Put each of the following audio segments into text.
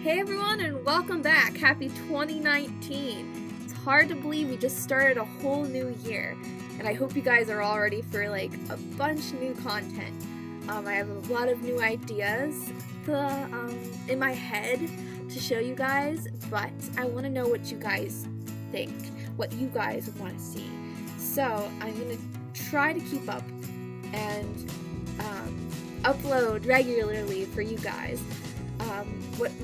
Hey everyone, and welcome back. Happy 2019. It's hard to believe we just started a whole new year, and I hope you guys are all ready for like a bunch new content. I have a lot of new ideas in my head to show you guys, but I want to know what you guys think, what you guys want to see. So I'm gonna try to keep up and upload regularly for you guys.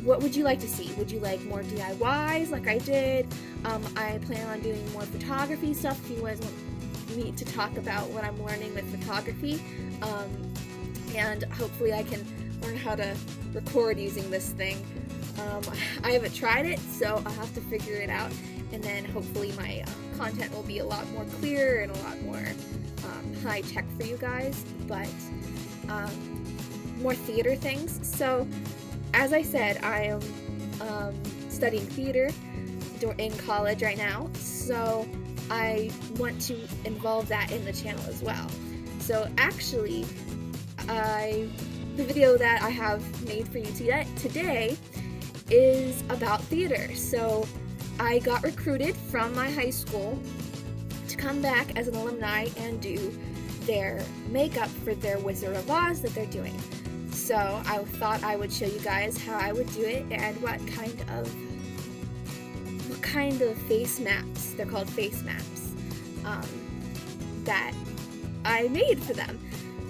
What would you like to see? Would you like more DIYs like I did? I plan on doing more photography stuff if you guys want me to talk about what I'm learning with photography. And hopefully I can learn how to record using this thing. I haven't tried it, so I'll have to figure it out, and then hopefully my content will be a lot more clear and a lot more high tech for you guys, but more theater things. So as I said, I am studying theater in college right now, so I want to involve that in the channel as well. So actually, the video that I have made for you today is about theater. So I got recruited from my high school to come back as an alumni and do their makeup for their Wizard of Oz that they're doing. So I thought I would show you guys how I would do it and what kind of face maps, they're called face maps, that I made for them.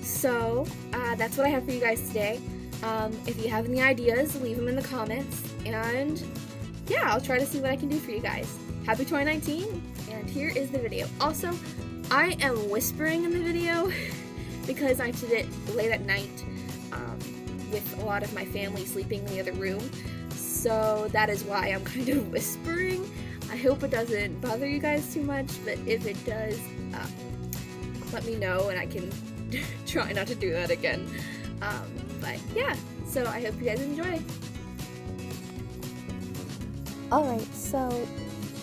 So that's what I have for you guys today. If you have any ideas, leave them in the comments, and yeah, I'll try to see what I can do for you guys. Happy 2019, and here is the video. Also, I am whispering in the video because I did it late at night with a lot of my family sleeping in the other room, so that is why I'm kind of whispering. I hope it doesn't bother you guys too much, but if it does, let me know and I can try not to do that again. But yeah, so I hope you guys enjoy. Alright, so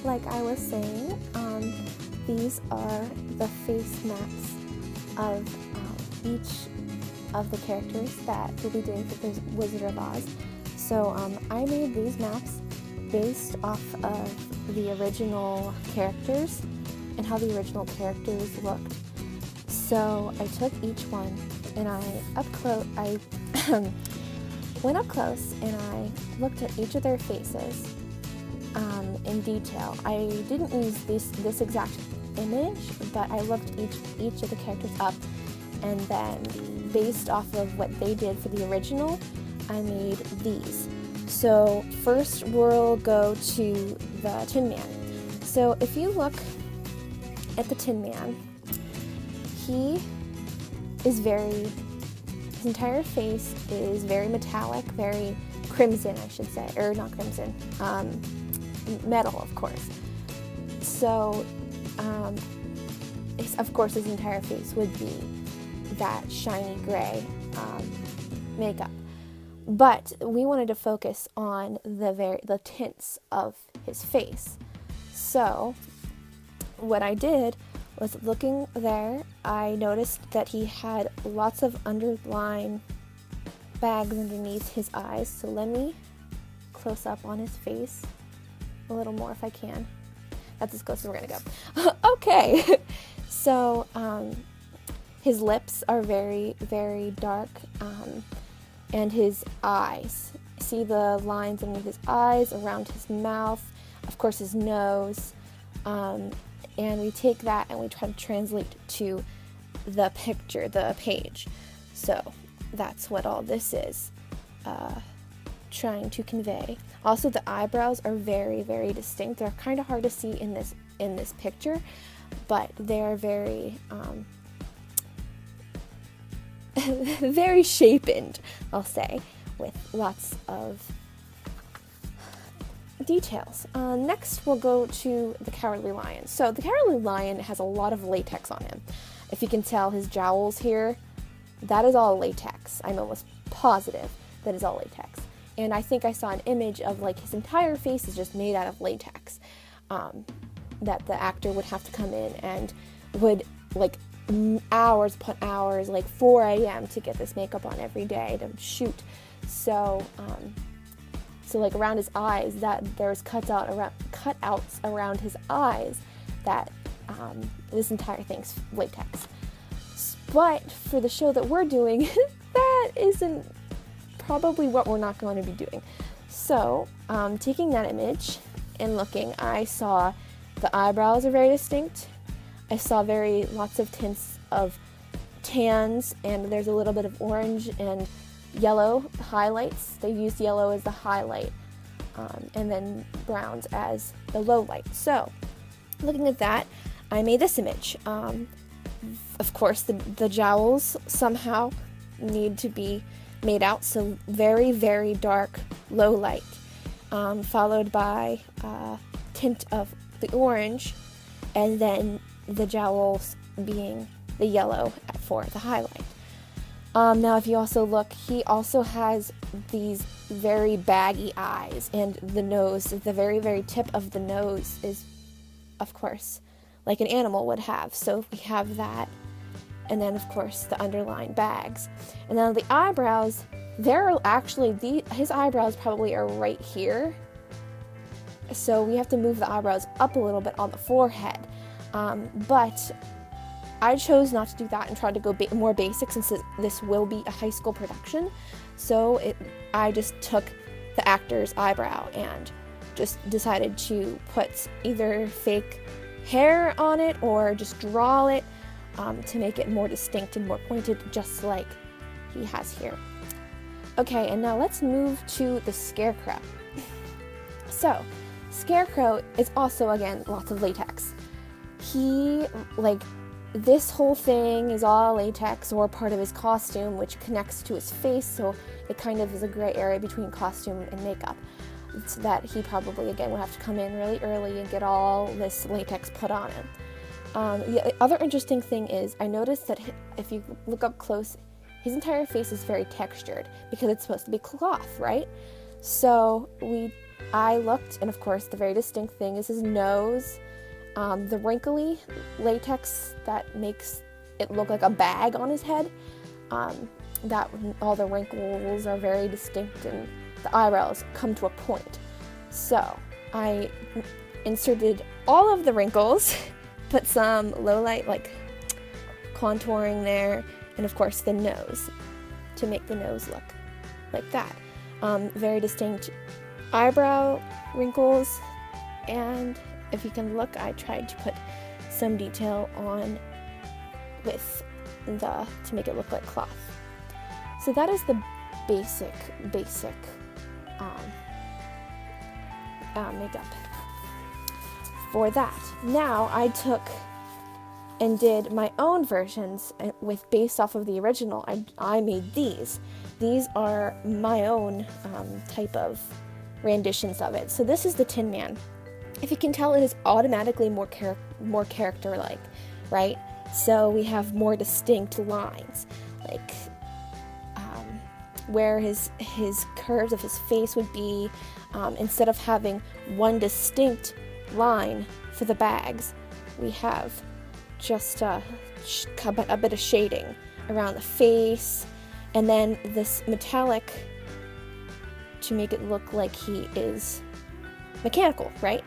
like I was saying, these are the face maps of each of the characters that we'll be doing for the Wizard of Oz. So I made these maps based off of the original characters and how the original characters looked. So I took each one and I went up close and I looked at each of their faces in detail. I didn't use this exact image, but I looked each of the characters up, and then based off of what they did for the original, I made these. So first we'll go to the Tin Man. So if you look at the Tin Man, his entire face is very metallic, very crimson, I should say, or not crimson, metal, of course. So, of course, his entire face would be that shiny gray makeup. But we wanted to focus on the tints of his face. So, what I did was, looking there, I noticed that he had lots of underline bags underneath his eyes. So let me close up on his face a little more if I can. That's as close as we're gonna go. Okay, so his lips are very, very dark, and his eyes. See the lines underneath his eyes, around his mouth, of course his nose, and we take that and we try to translate to the picture, the page. So that's what all this is trying to convey. Also, the eyebrows are very, very distinct. They're kind of hard to see in this picture, but they're very very shapened, I'll say, with lots of details. Next, we'll go to the Cowardly Lion. So the Cowardly Lion has a lot of latex on him. If you can tell his jowls here, that is all latex. I'm almost positive that is all latex. And I think I saw an image of like his entire face is just made out of latex, that the actor would have to come in and would like hours upon hours, like 4 a.m. to get this makeup on every day to shoot. So so like around his eyes, that there's cutouts around his eyes, that this entire thing's latex. But for the show that we're doing, that isn't probably what we're not going to be doing. So, taking that image and looking, I saw the eyebrows are very distinct. I saw lots of tints of tans, and there's a little bit of orange and yellow highlights. They used yellow as the highlight, and then browns as the low light. So, looking at that, I made this image. Of course, the jowls somehow need to be made out, so very, very dark, low light, followed by tint of the orange, and then the jowls being the yellow for the highlight. Now, if you also look, he also has these very baggy eyes, and the nose, the very, very tip of the nose is, of course, like an animal would have. So we have that, and then, of course, the underlined bags. And then the eyebrows, they're actually, his eyebrows probably are right here. So we have to move the eyebrows up a little bit on the forehead. But I chose not to do that and tried to go more basic, since this will be a high school production. So I just took the actor's eyebrow and just decided to put either fake hair on it or just draw it to make it more distinct and more pointed, just like he has here. Okay, and now let's move to the Scarecrow. So, Scarecrow is also, again, lots of latex. This whole thing is all latex, or part of his costume, which connects to his face, so it kind of is a gray area between costume and makeup. So that he probably, again, will have to come in really early and get all this latex put on him. The other interesting thing is, I noticed that if you look up close, his entire face is very textured, because it's supposed to be cloth, right? So I looked, and of course, the very distinct thing is his nose. The wrinkly latex that makes it look like a bag on his head, that all the wrinkles are very distinct, and the eyebrows come to a point. So I inserted all of the wrinkles, put some low light, like contouring there, and of course the nose, to make the nose look like that. Very distinct eyebrow wrinkles, and if you can look, I tried to put some detail on to make it look like cloth. So that is the basic makeup for that. Now I took and did my own versions based off of the original. I made these. These are my own type of renditions of it. So this is the Tin Man. If you can tell, it is automatically more character-like, right? So we have more distinct lines, like where his curves of his face would be. Instead of having one distinct line for the bags, we have just a bit of shading around the face, and then this metallic to make it look like he is mechanical, right?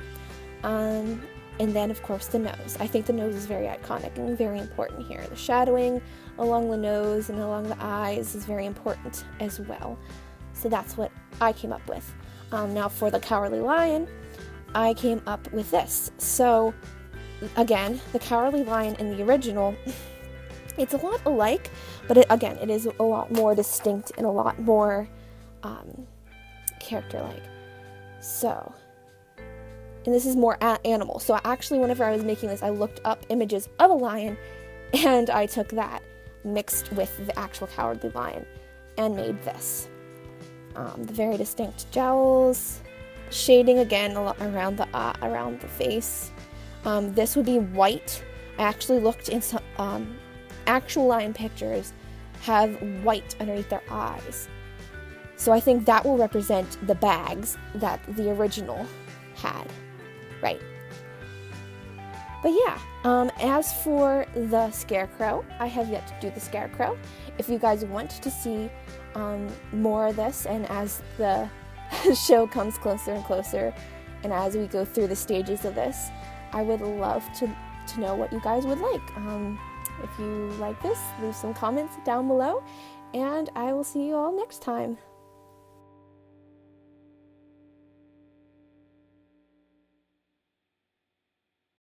And then, of course, the nose. I think the nose is very iconic and very important here. The shadowing along the nose and along the eyes is very important as well. So that's what I came up with. Now for the Cowardly Lion, I came up with this. So, again, the Cowardly Lion in the original, it's a lot alike, but it is a lot more distinct and a lot more character-like. So, and this is more animal. So actually, whenever I was making this, I looked up images of a lion, and I took that, mixed with the actual Cowardly Lion, and made this. The very distinct jowls, shading again around the face. This would be white. I actually looked in some actual lion pictures have white underneath their eyes. So I think that will represent the bags that the original had. Right. But yeah, as for the Scarecrow, I have yet to do the Scarecrow. If you guys want to see more of this, and as the show comes closer and closer, and as we go through the stages of this, I would love to know what you guys would like. If you like this, leave some comments down below, and I will see you all next time.